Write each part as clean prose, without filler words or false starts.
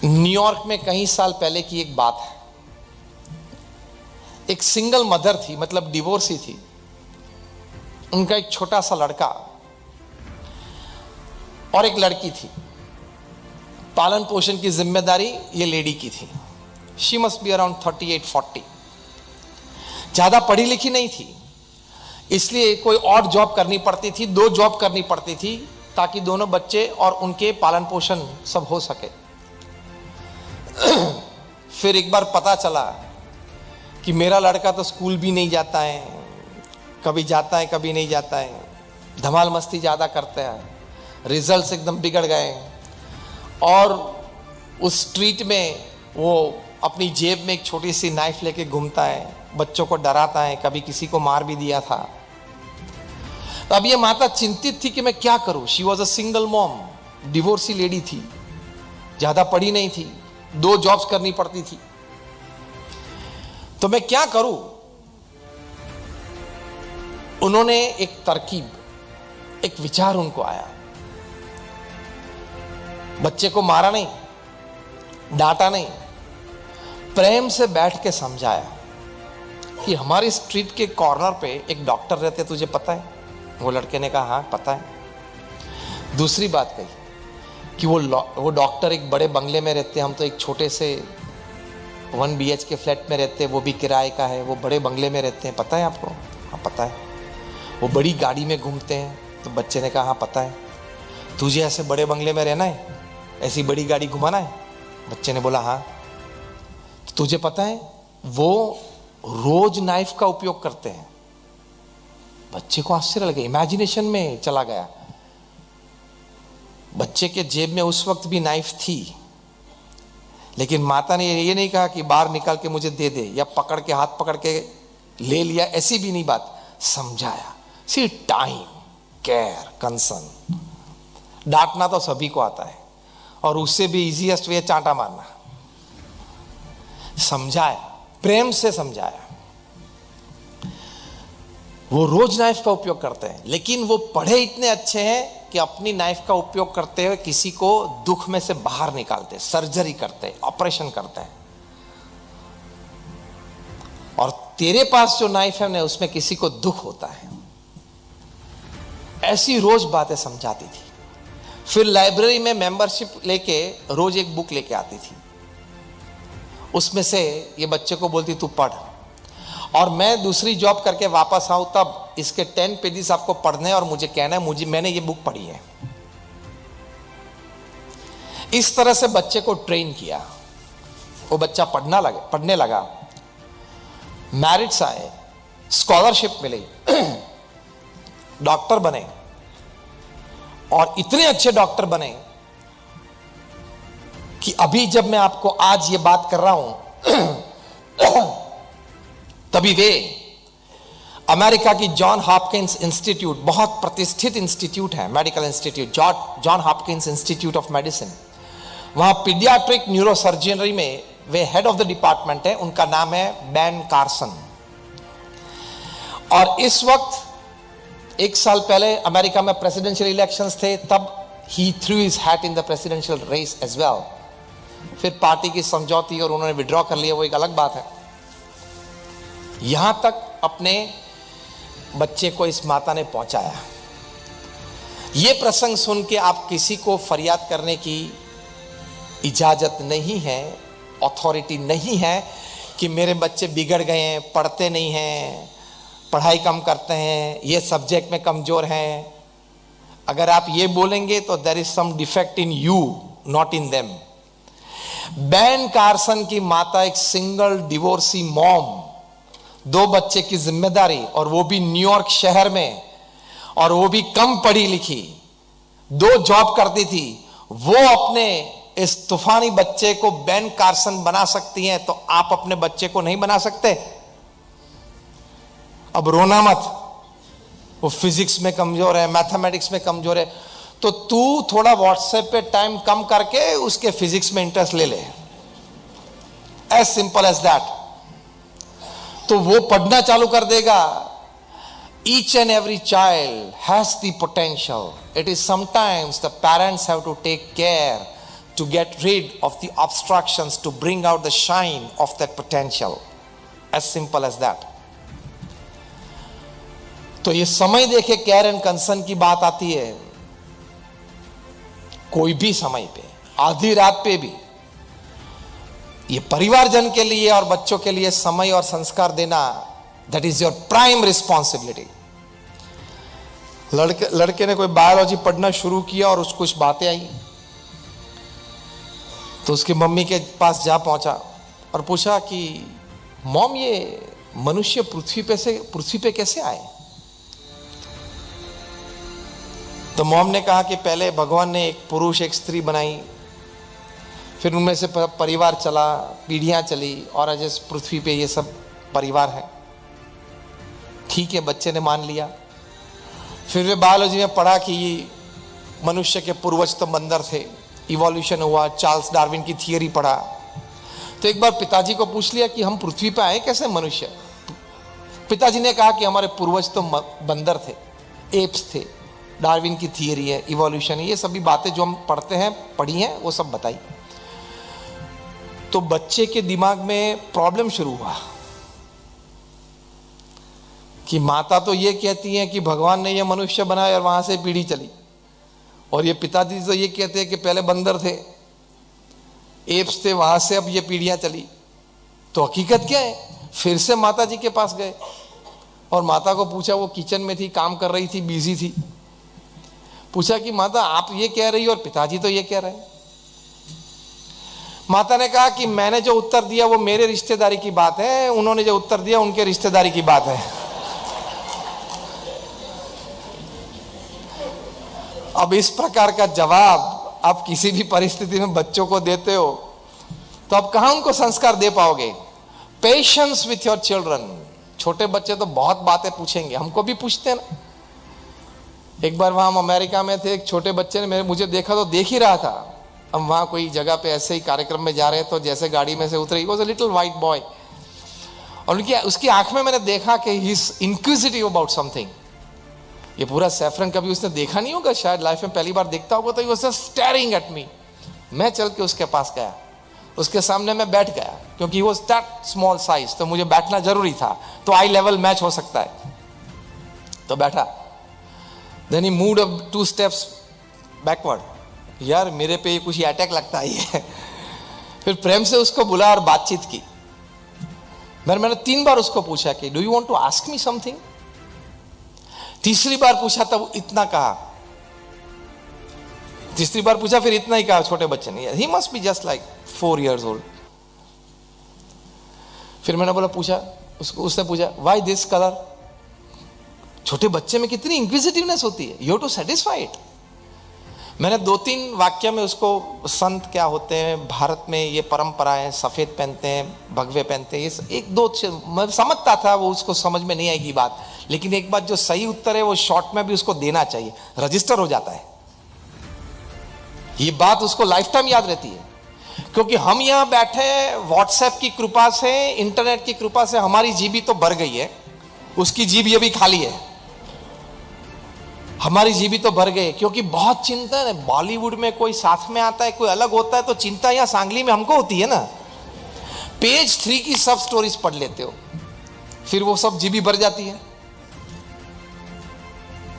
New York में कई साल पहले की एक बात है। एक सिंगल मदर थी, मतलब डिवोर्सी थी। उनका एक छोटा सा लड़का और एक लड़की थी। पालन पोषण की जिम्मेदारी ये लेडी की थी। She must be around 38-40। ज्यादा पढ़ी लिखी नहीं थी, इसलिए कोई और जॉब करनी पड़ती थी, 2 जॉब करनी पड़ती थी ताकि दोनों बच्चे और उनके पालन पोषण सब हो सके। फिर एक बार पता चला कि मेरा लड़का तो स्कूल भी नहीं जाता है, कभी जाता है कभी नहीं जाता है, धमाल मस्ती ज़्यादा करता है, रिजल्ट्स एकदम बिगड़ गए और उस स्ट्रीट में वो अपनी जेब में एक छोटी सी नाइफ लेके घूमता है, बच्चों को डराता है, कभी किसी को मार भी दिया था। तो अब ये माता चिंतित थी कि मैं क्या करूं। She was a single mom, divorcee lady थी, ज़्यादा पढ़ी नहीं थी, 2 जॉब्स करनी पड़ती थी। तो मैं क्या करूं। उन्होंने एक तरकीब, एक विचार उनको आया। बच्चे को मारा नहीं, डांटा नहीं, प्रेम से बैठ के समझाया कि हमारी स्ट्रीट के कॉर्नर पे एक डॉक्टर रहते, तुझे पता है? वो लड़के ने कहा हाँ पता है। दूसरी बात कही कि वो डॉक्टर एक बड़े बंगले में रहते, हम तो एक छोटे से 1 BHK फ्लैट में रहते, वो भी किराए का है, वो बड़े बंगले में रहते हैं, पता है आपको? हाँ पता है। वो बड़ी गाड़ी में घूमते हैं। तो बच्चे ने कहा हाँ पता है। तुझे ऐसे बड़े बंगले में रहना है, ऐसी बड़ी गाड़ी घुमाना है? बच्चे ने बोला हाँ। तो तुझे पता है वो रोज नाइफ का उपयोग करते हैं? बच्चे को आश्चर्य लगे, इमेजिनेशन में चला गया। बच्चे के जेब में उस वक्त भी नाइफ थी, लेकिन माता ने ये नहीं कहा कि बाहर निकाल के मुझे दे दे या पकड़ के हाथ पकड़ के ले लिया, ऐसी भी नहीं बात। समझाया। सी टाइम, केयर, कंसर्न। डांटना तो सभी को आता है और उससे भी इजीएस्ट वे चांटा मारना। समझाया, प्रेम से समझाया। वो रोज नाइफ का उपयोग करते हैं, लेकिन वो पढ़े इतने अच्छे हैं कि अपनी नाइफ का उपयोग करते हुए किसी को दुख में से बाहर निकालते, सर्जरी करते, ऑपरेशन करते हैं। और तेरे पास जो नाइफ है ना, उसमें किसी को दुख होता है। ऐसी रोज बातें समझाती थी। फिर लाइब्रेरी में मेंबरशिप लेके रोज एक बुक लेके आती थी। उसमें से ये बच्चे को बोलती तू पढ़, और मैं दूसरी जॉब करके वापस आऊं तब इसके 10 पेजेस आपको पढ़ने हैं और मुझे कहना है मैंने ये बुक पढ़ी है। इस तरह से बच्चे को ट्रेन किया। वो बच्चा पढ़ने लगा, मैरिट्स आए, स्कॉलरशिप मिली, डॉक्टर बने, और इतने अच्छे डॉक्टर बने कि अभी जब मैं आपको आज ये बात कर रहा हूं तभी वे अमेरिका की जॉन हॉपकिंस इंस्टीट्यूट, बहुत प्रतिष्ठित इंस्टीट्यूट है, medical institute, John Hopkins institute of medicine, वहां पीडियाट्रिक न्यूरोसर्जरी में वे हेड ऑफ द डिपार्टमेंट है। उनका नाम है बैन कार्सन। और इस वक्त 1 साल पहले अमेरिका में प्रेसिडेंशियल इलेक्शंस थे, तब he threw his hat in the presidential race as well. फिर पार्टी की समझौती और उन्होंने विड्रॉ कर लिया, वो एक अलग बात है। यहां तक अपने बच्चे को इस माता ने पहुंचाया। यह प्रसंग सुन के आप किसी को फरियाद करने की इजाजत नहीं है, अथॉरिटी नहीं है कि मेरे बच्चे बिगड़ गए हैं, पढ़ते नहीं हैं, पढ़ाई कम करते हैं, ये सब्जेक्ट में कमजोर हैं। अगर आप ये बोलेंगे तो there is some defect in you, not in them. Ben Carson की माता एक सिंगल डिवोर्सी मॉम, 2 बच्चे की जिम्मेदारी, और वो भी न्यूयॉर्क शहर में, और वो भी कम पढ़ी लिखी, 2 जॉब करती थी। वो अपने इस तूफानी बच्चे को बैन कार्सन बना सकती हैं, तो आप अपने बच्चे को नहीं बना सकते? अब रोना मत, वो फिजिक्स में कमजोर है, मैथमेटिक्स में कमजोर है, तो तू थोड़ा व्हाट्सएप पे टाइम कम करके उसके फिजिक्स में इंटरेस्ट ले ले, एज सिंपल एज दैट। तो वो पढ़ना चालू कर देगा। Each and every child has the potential. It is sometimes the parents have to take care to get rid of the obstructions, to bring out the shine of that potential. As simple as that. तो ये समय देखे care and concern की बात आती है, कोई भी समय पे, आधी रात पे भी, ये परिवारजन के लिए और बच्चों के लिए समय और संस्कार देना, that is your prime responsibility. लड़के ने कोई बायोलॉजी पढ़ना शुरू किया और उसको कुछ बातें आई, तो उसकी मम्मी के पास जा पहुंचा और पूछा कि मॉम, ये मनुष्य पृथ्वी पे कैसे आए? तो मॉम ने कहा कि पहले भगवान ने एक पुरुष एक स्त्री बनाई, फिर उनमें से परिवार चला, पीढ़ियां चली, और आज इस पृथ्वी पे ये सब परिवार है. ठीक है, बच्चे ने मान लिया. फिर वे बायोलॉजी में पढ़ा कि मनुष्य के पूर्वज तो बंदर थे, इवोल्यूशन हुआ, चार्ल्स डार्विन की थियरी पढ़ा. तो एक बार पिताजी को पूछ लिया कि हम पृथ्वी पर आए कैसे मनुष्य? पिताजी ने कहा कि हमारे पूर्वज तो बंदर थे, एप्स थे, डार्विन की थियरी है, इवोल्यूशन है, ये सभी बातें जो हम पढ़ते हैं, पढ़ी हैं, वो सब बताई. तो बच्चे के दिमाग में प्रॉब्लम शुरू हुआ कि माता तो ये कहती हैं कि भगवान ने ये मनुष्य बनाया और वहां से पीढ़ी चली, और ये पिताजी तो ये कहते हैं कि पहले बंदर थे, एप्स थे, वहां से अब ये पीढ़ियां चली. तो हकीकत क्या है? फिर से माता जी के पास गए और माता को पूछा, वो किचन में थी, काम कर रही थी, बिजी थी. पूछा कि माता आप ये कह रही हो और पिताजी तो ये कह रहे हैं. माता ने कहा कि मैंने जो उत्तर दिया वो मेरे रिश्तेदारी की बात है, उन्होंने जो उत्तर दिया उनके रिश्तेदारी की बात है. अब इस प्रकार का जवाब आप किसी भी परिस्थिति में बच्चों को देते हो तो आप कहां उनको संस्कार दे पाओगे? Patience with your children. छोटे बच्चे तो बहुत बातें पूछेंगे, हमको भी पूछते हैं ना. एक बार वहां हम अमेरिका में थे, एक छोटे बच्चे ने मुझे देखा तो देख ही रहा था. हम वहां कोई जगह पे ऐसे ही कार्यक्रम में जा रहे, तो जैसे गाड़ी में से उतरे, he was a little white boy, और उसकी आंख में मैंने देखा कि he is inquisitive about something. ये पूरा सैफरन कभी उसने देखा नहीं होगा, शायद लाइफ में पहली बार देखता होगा. तो he was just staring at me. मैं चल के उसके पास गया, उसके सामने मैं बैठ गया, क्योंकि he was that small size, तो मुझे बैठना जरूरी था, तो आई लेवल मैच हो सकता है. तो बैठा. Then he moved up 2 steps backward. यार मेरे पे कुछ अटैक लगता है. फिर प्रेम से उसको बुला और बातचीत की. मैंने 3 बार उसको पूछा कि do you want to ask me something. तीसरी बार पूछा तब इतना कहा, तीसरी बार पूछा फिर इतना ही कहा छोटे बच्चे ने. He must be just like 4 years old. फिर मैंने बोला, पूछा उसने पूछा व्हाई दिस कलर. छोटे बच्चे में कितनी इंक्विजिटिवनेस होती है. You have to satisfy it. मैंने 2-3 वाक्य में उसको, संत क्या होते हैं, भारत में ये परंपराएं, सफेद पहनते हैं, भगवे पहनते हैं, ये 1-2 मैं समझता था, वो उसको समझ में नहीं आएगी बात. लेकिन एक बात, जो सही उत्तर है वो शॉर्ट में भी उसको देना चाहिए, रजिस्टर हो जाता है. ये बात उसको लाइफ टाइम याद रहती है. क्योंकि हम यहां बैठे, व्हाट्सएप की कृपा से, इंटरनेट की कृपा से हमारी जीबी तो भर गई है, उसकी जीबी अभी खाली है. हमारी जीबी तो भर गए, क्योंकि बहुत चिंता है. बॉलीवुड में कोई साथ में आता है, कोई अलग होता है, तो चिंता यहां सांगली में हमको होती है ना. पेज 3 की सब स्टोरीज पढ़ लेते हो, फिर वो सब जीबी भर जाती है.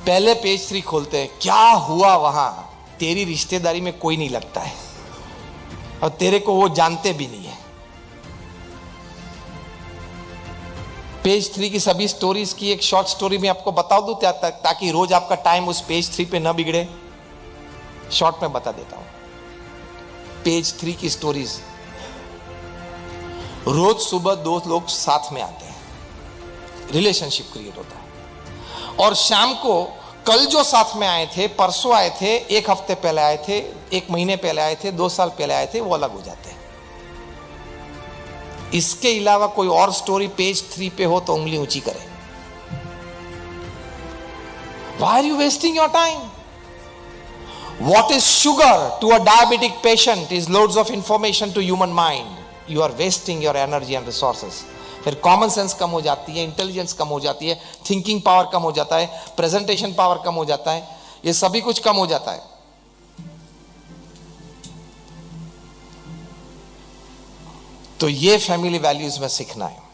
पहले पेज 3 खोलते हैं, क्या हुआ वहां. तेरी रिश्तेदारी में कोई नहीं लगता है, और तेरे को वो जानते भी नहीं है. पेज 3 की सभी स्टोरीज की एक शॉर्ट स्टोरी में आपको बता दूं, ताकि रोज आपका टाइम उस पेज 3 पे न बिगड़े. शॉर्ट में बता देता हूं. पेज 3 की स्टोरीज. रोज सुबह 2 लोग साथ में आते हैं, रिलेशनशिप क्रिएट होता है. और शाम को, कल जो साथ में आए थे, परसों आए थे, 1 हफ्ते पहले आए थे, 1 महीने पहले आए थे, 2 साल पहले आए थे, वो अलग हो जाते हैं. इसके अलावा कोई और स्टोरी पेज 3 पे हो तो उंगली ऊंची करें. Why are you wasting your time? What is sugar to a diabetic patient is loads of information to human mind. You are wasting your energy and resources. फिर कॉमन सेंस कम हो जाती है, इंटेलिजेंस कम हो जाती है, थिंकिंग पावर कम हो जाता है, प्रेजेंटेशन पावर कम हो जाता है, ये सभी कुछ कम हो जाता है. तो ये फैमिली वैल्यूज में सीखना है।